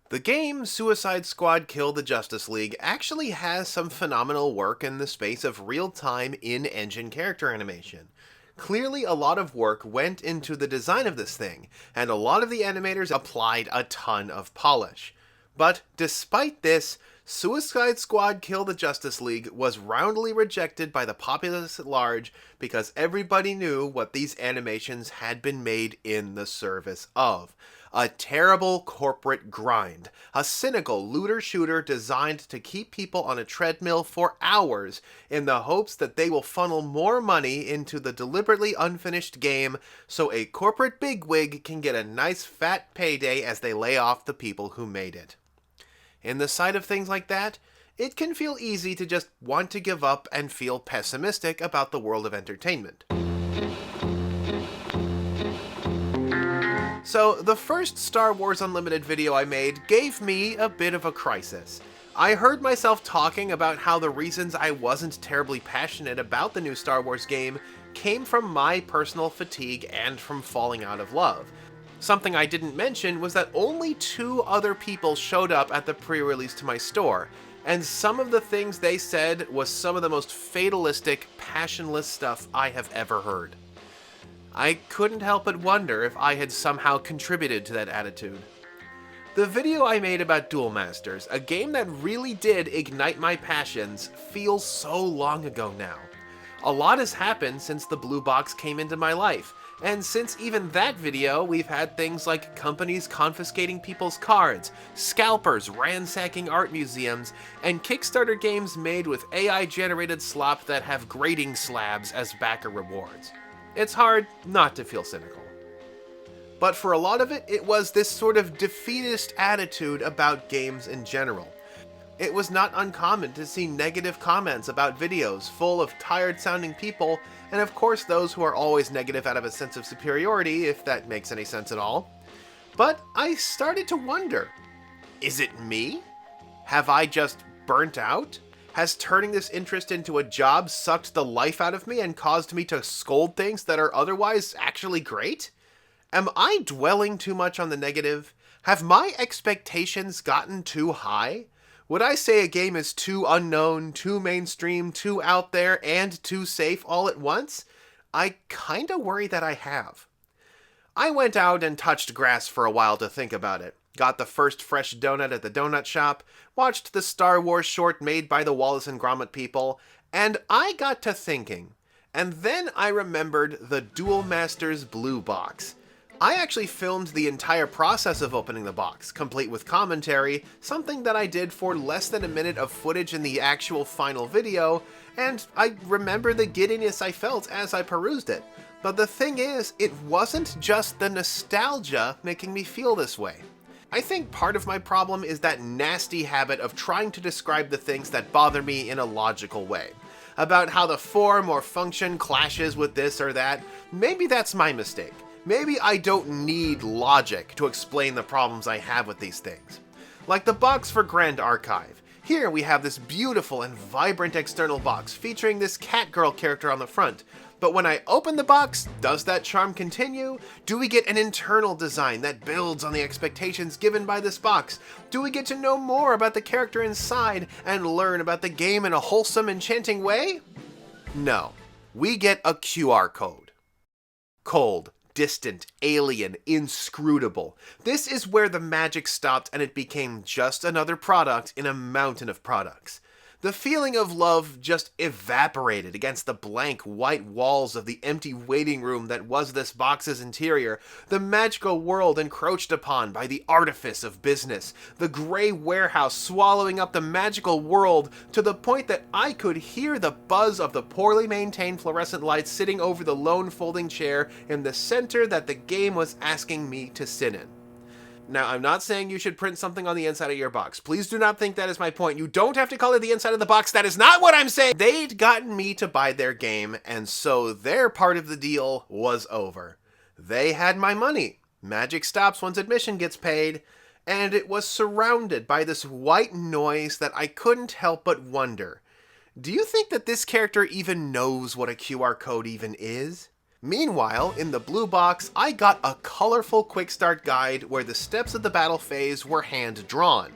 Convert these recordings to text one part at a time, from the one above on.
The game Suicide Squad Kill the Justice League actually has some phenomenal work in the space of real-time in-engine character animation. Clearly, a lot of work went into the design of this thing, and a lot of the animators applied a ton of polish. But despite this, Suicide Squad Kill the Justice League was roundly rejected by the populace at large because everybody knew what these animations had been made in the service of. A terrible corporate grind. A cynical looter-shooter designed to keep people on a treadmill for hours in the hopes that they will funnel more money into the deliberately unfinished game so a corporate bigwig can get a nice fat payday as they lay off the people who made it. In the sight of things like that, it can feel easy to just want to give up and feel pessimistic about the world of entertainment. So, the first Star Wars Unlimited video I made gave me a bit of a crisis. I heard myself talking about how the reasons I wasn't terribly passionate about the new Star Wars game came from my personal fatigue and from falling out of love. Something I didn't mention was that only 2 other people showed up at the pre-release to my store, and some of the things they said was some of the most fatalistic, passionless stuff I have ever heard. I couldn't help but wonder if I had somehow contributed to that attitude. The video I made about Duel Masters, a game that really did ignite my passions, feels so long ago now. A lot has happened since the blue box came into my life, and since even that video, we've had things like companies confiscating people's cards, scalpers ransacking art museums, and Kickstarter games made with AI-generated slop that have grading slabs as backer rewards. It's hard not to feel cynical. But for a lot of it, it was this sort of defeatist attitude about games in general. It was not uncommon to see negative comments about videos full of tired-sounding people, and of course those who are always negative out of a sense of superiority, if that makes any sense at all. But I started to wonder, is it me? Have I just burnt out? Has turning this interest into a job sucked the life out of me and caused me to scold things that are otherwise actually great? Am I dwelling too much on the negative? Have my expectations gotten too high? Would I say a game is too unknown, too mainstream, too out there, and too safe all at once? I kinda worry that I have. I went out and touched grass for a while to think about it. Got the first fresh donut at the donut shop, watched the Star Wars short made by the Wallace and Gromit people, and I got to thinking. And then I remembered the Duel Masters blue box. I actually filmed the entire process of opening the box, complete with commentary, something that I did for less than a minute of footage in the actual final video, and I remember the giddiness I felt as I perused it. But the thing is, it wasn't just the nostalgia making me feel this way. I think part of my problem is that nasty habit of trying to describe the things that bother me in a logical way. About how the form or function clashes with this or that. Maybe that's my mistake. Maybe I don't need logic to explain the problems I have with these things. Like the box for Grand Archive. Here we have this beautiful and vibrant external box featuring this Catgirl character on the front. But when I open the box, does that charm continue? Do we get an internal design that builds on the expectations given by this box? Do we get to know more about the character inside and learn about the game in a wholesome, enchanting way? No. We get a QR code. Cold, distant, alien, inscrutable. This is where the magic stopped and it became just another product in a mountain of products. The feeling of love just evaporated against the blank white walls of the empty waiting room that was this box's interior, the magical world encroached upon by the artifice of business, the gray warehouse swallowing up the magical world to the point that I could hear the buzz of the poorly maintained fluorescent lights sitting over the lone folding chair in the center that the game was asking me to sit in. Now, I'm not saying you should print something on the inside of your box. Please do not think that is my point. You don't have to color the inside of the box. That is not what I'm saying. They'd gotten me to buy their game, and so their part of the deal was over. They had my money. Magic stops once admission gets paid, and it was surrounded by this white noise that I couldn't help but wonder. Do you think that this character even knows what a QR code even is? Meanwhile, in the blue box, I got a colorful quick start guide where the steps of the battle phase were hand-drawn.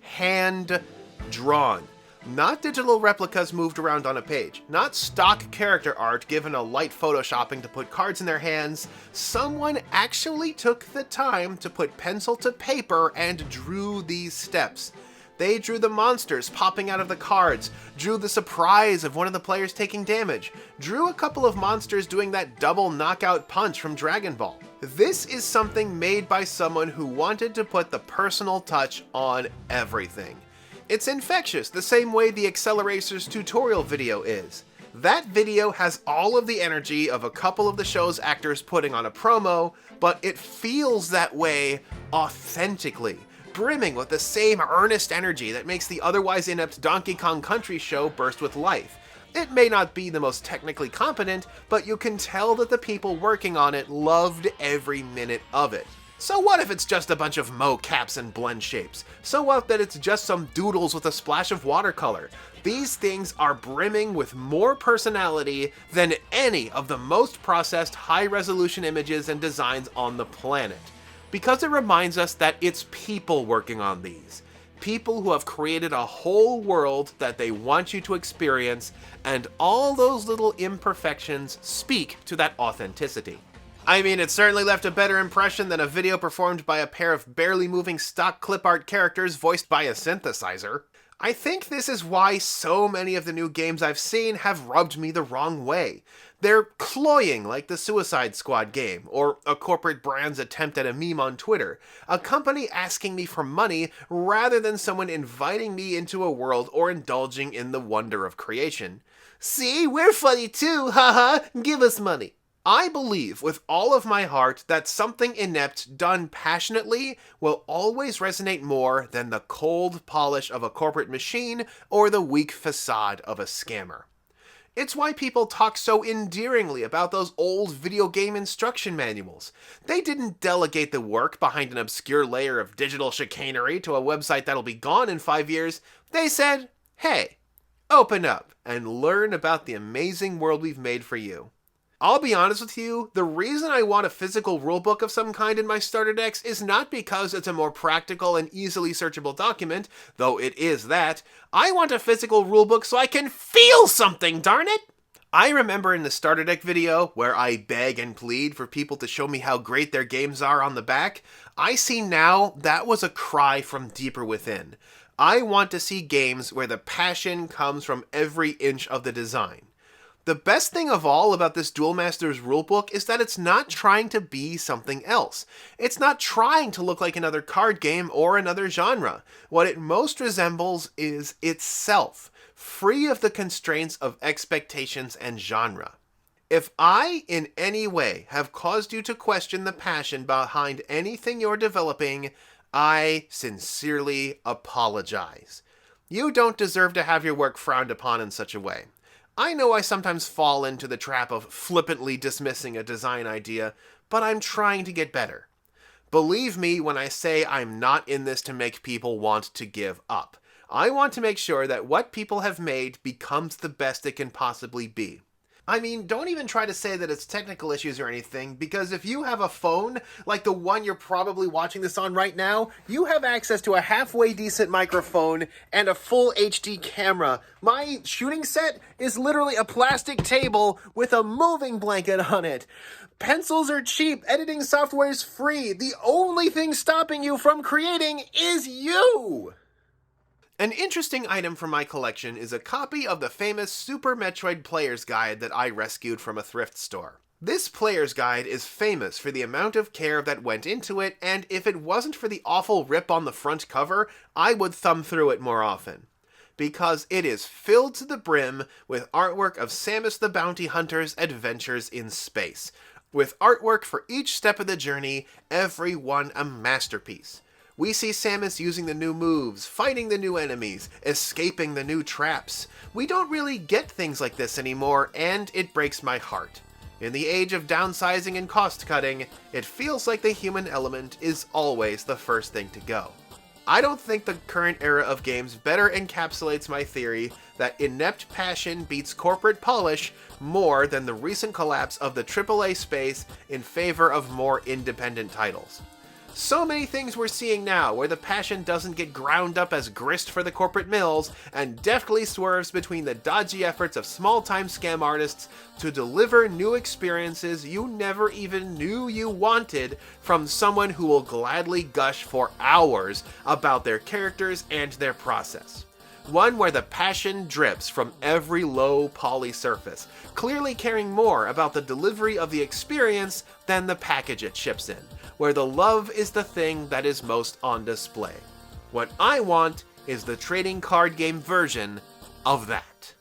Hand-drawn. Not digital replicas moved around on a page. Not stock character art given a light photoshopping to put cards in their hands. Someone actually took the time to put pencil to paper and drew these steps. They drew the monsters popping out of the cards, drew the surprise of one of the players taking damage, drew a couple of monsters doing that double knockout punch from Dragon Ball. This is something made by someone who wanted to put the personal touch on everything. It's infectious, the same way the Accelerator's tutorial video is. That video has all of the energy of a couple of the show's actors putting on a promo, but it feels that way authentically, brimming with the same earnest energy that makes the otherwise inept Donkey Kong Country show burst with life. It may not be the most technically competent, but you can tell that the people working on it loved every minute of it. So what if it's just a bunch of mocaps and blend shapes? So what that it's just some doodles with a splash of watercolor? These things are brimming with more personality than any of the most processed high-resolution images and designs on the planet. Because it reminds us that it's people working on these. People who have created a whole world that they want you to experience, and all those little imperfections speak to that authenticity. I mean, it certainly left a better impression than a video performed by a pair of barely moving stock clip art characters voiced by a synthesizer. I think this is why so many of the new games I've seen have rubbed me the wrong way. They're cloying like the Suicide Squad game, or a corporate brand's attempt at a meme on Twitter, a company asking me for money rather than someone inviting me into a world or indulging in the wonder of creation. See, we're funny too, haha, give us money. I believe with all of my heart that something inept done passionately will always resonate more than the cold polish of a corporate machine or the weak facade of a scammer. It's why people talk so endearingly about those old video game instruction manuals. They didn't delegate the work behind an obscure layer of digital chicanery to a website that'll be gone in 5 years. They said, hey, open up and learn about the amazing world we've made for you. I'll be honest with you, the reason I want a physical rulebook of some kind in my starter decks is not because it's a more practical and easily searchable document, though it is that. I want a physical rulebook so I can feel something, darn it! I remember in the starter deck video, where I beg and plead for people to show me how great their games are on the back, I see now that was a cry from deeper within. I want to see games where the passion comes from every inch of the design. The best thing of all about this Duel Masters rulebook is that it's not trying to be something else. It's not trying to look like another card game or another genre. What it most resembles is itself, free of the constraints of expectations and genre. If I, in any way, have caused you to question the passion behind anything you're developing, I sincerely apologize. You don't deserve to have your work frowned upon in such a way. I know I sometimes fall into the trap of flippantly dismissing a design idea, but I'm trying to get better. Believe me when I say I'm not in this to make people want to give up. I want to make sure that what people have made becomes the best it can possibly be. I mean, don't even try to say that it's technical issues or anything, because if you have a phone, like the one you're probably watching this on right now, you have access to a halfway decent microphone and a full HD camera. My shooting set is literally a plastic table with a moving blanket on it. Pencils are cheap, editing software is free. The only thing stopping you from creating is you! An interesting item from my collection is a copy of the famous Super Metroid Player's Guide that I rescued from a thrift store. This Player's Guide is famous for the amount of care that went into it, and if it wasn't for the awful rip on the front cover, I would thumb through it more often. Because it is filled to the brim with artwork of Samus the Bounty Hunter's adventures in space, with artwork for each step of the journey, every one a masterpiece. We see Samus using the new moves, fighting the new enemies, escaping the new traps. We don't really get things like this anymore, and it breaks my heart. In the age of downsizing and cost-cutting, it feels like the human element is always the first thing to go. I don't think the current era of games better encapsulates my theory that inept passion beats corporate polish more than the recent collapse of the AAA space in favor of more independent titles. So many things we're seeing now where the passion doesn't get ground up as grist for the corporate mills and deftly swerves between the dodgy efforts of small-time scam artists to deliver new experiences you never even knew you wanted from someone who will gladly gush for hours about their characters and their process. One where the passion drips from every low poly surface, clearly caring more about the delivery of the experience than the package it ships in, where the love is the thing that is most on display. What I want is the trading card game version of that.